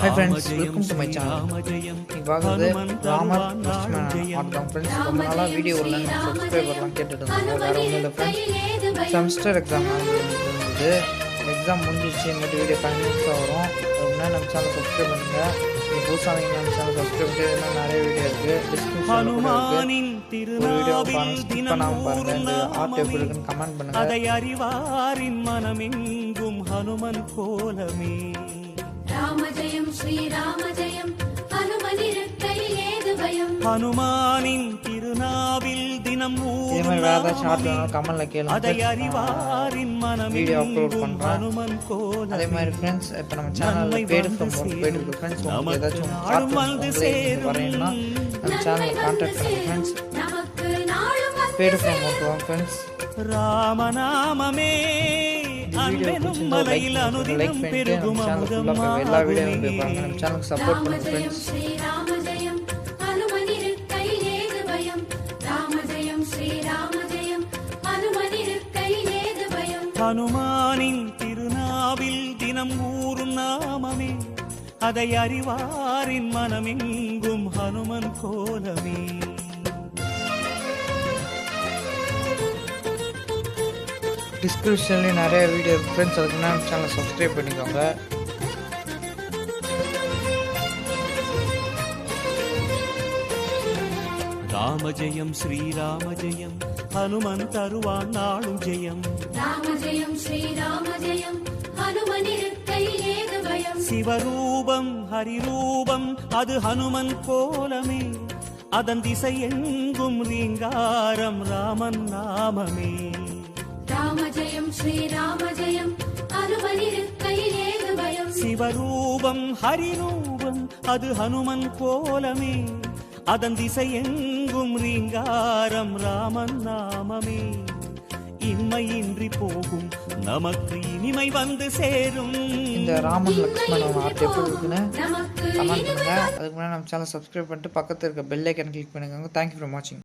Hi friends, welcome to my channel. இவாகது ராமர் லட்சுமணன் ஆட்டம் friends ரொம்ப நாளாக வீடியோ இல்லை நம்ம சப்ஸ்கிரைபர்லாம் கேட்டுட்டு இருந்தாங்க. வேறு ஒன்றும் இல்லை ஃப்ரெண்ட்ஸ், செமஸ்டர் எக்ஸாம் இருந்தது. எக்ஸாம் முடிஞ்சிச்சு. இனிமேட்டு வீடியோ 5 நிமிஷம் வரும். அதுக்கு நம்ம சேனல் சப்ஸ்கிரைப் பண்ணுங்கள். நீங்கள் புதுசாக நம்ம சேனல் சப்ஸ்கிரைப் பண்ணி இன்னும் நிறைய வீடியோ இருக்குது. டிஸ்கிரிப்ஷனில் கூட இருக்குது. ஒரு வீடியோ பாருங்கள், ஸ்கிப் பண்ணாமல் பாருங்கள். இந்த ஆர்ட் எப்படி இருக்குன்னு கமெண்ட் பண்ணுங்கள். அதை அறிவாரின் மனமெங்கும் ஹனுமன் கோலமே. ராமஜயம் ஸ்ரீராமஜயம் ஹனுமனிருக்கையில் ஏது பயம். ஹனுமானின் திருநாவில் தினம் கமெண்ட்ல கேளுங்க. அதை அறிவாரின் மனமெங்கும் ஹனுமன் கோலமே. அதே மாதிரி ஃப்ரெண்ட்ஸ், இப்போ நம்ம சேனல்ல பேட் ஃப்ரம் ஒர்க் பேட் இருக்கு ஃப்ரெண்ட்ஸ். உங்களுக்கு ஏதாச்சும் கார்ட்டூன் வந்து வரேன்னா நம்ம சேனலை கான்டாக்ட் பண்ணுங்க ஃப்ரெண்ட்ஸ். நமக்கு நாளும் பேட் ஃப்ரம் ஒர்க் வாங்க ஃப்ரெண்ட்ஸ். ராமநாமமே அன்பெனும் மலையில் அனுதினம் பெருகும் அமுதம் எல்லா வீடியோவும் பாருங்க. நம்ம சேனலுக்கு சப்போர்ட் பண்ணுங்க ஃப்ரெண்ட்ஸ். ஸ்ரீராமஜயம் ஹனுமனிருக்கையில் ஏது பயம். ராமஜயம் ஸ்ரீராமஜயம் ஹனுமனிருக்கையில் ஏது பயம். ஹனுமானின் திருநாவில் தினம் ஊறும் நாமமே. அதை அறிவாரின் மனமெங்கும் ஹனுமன் கோலமே. டிஸ்கிரிப்ஷன்லேயும் நிறைய வீடியோ இருக்குது ஃப்ரெண்ட்ஸ். அதுக்கு நம்ம சேனலை சப்ஸ்கிரைப் பண்ணிக்கோங்க. ராமஜயம் ஸ்ரீராமஜயம் ஹனுமன் தருவான் நாளும் ஜெயம். ராமஜயம் ஸ்ரீராமஜயம் ஹனுமனிருக்கையில் ஏது பயம். சிவரூபம் ஹரிரூபம் அது ஹனுமன் கோலமே. அதன் திசை எங்கும் ரீங்காரம் ராமன் நாமமே. ராமஜயம் ஸ்ரீராமஜயம் ஹனுமனிருக்கையில் ஏது பயம். சிவரூபம் ஹரிரூபம் அது ஹனுமன் கோலமே. அதன் திசை எங்கும் ரீங்காரம் ராமன் நாமமே. இன்மையின்றி போகும் நமக்கு இனிமை வந்து சேரும். இந்த ராமன் லக்ஷ்மணன் ஆர்ட் எப்படி இருக்குன்னு கமெண்ட் பண்ணுங்க. அதுக்கு முன்னாடி நம்ம சேனல் சப்ஸ்கிரைப் பண்ணிட்டு பக்கத்தில் இருக்க பெல் ஐக்கன் கிளிக் பண்ணுங்க. தேங்க்யூ ஃபார் வாட்சிங்.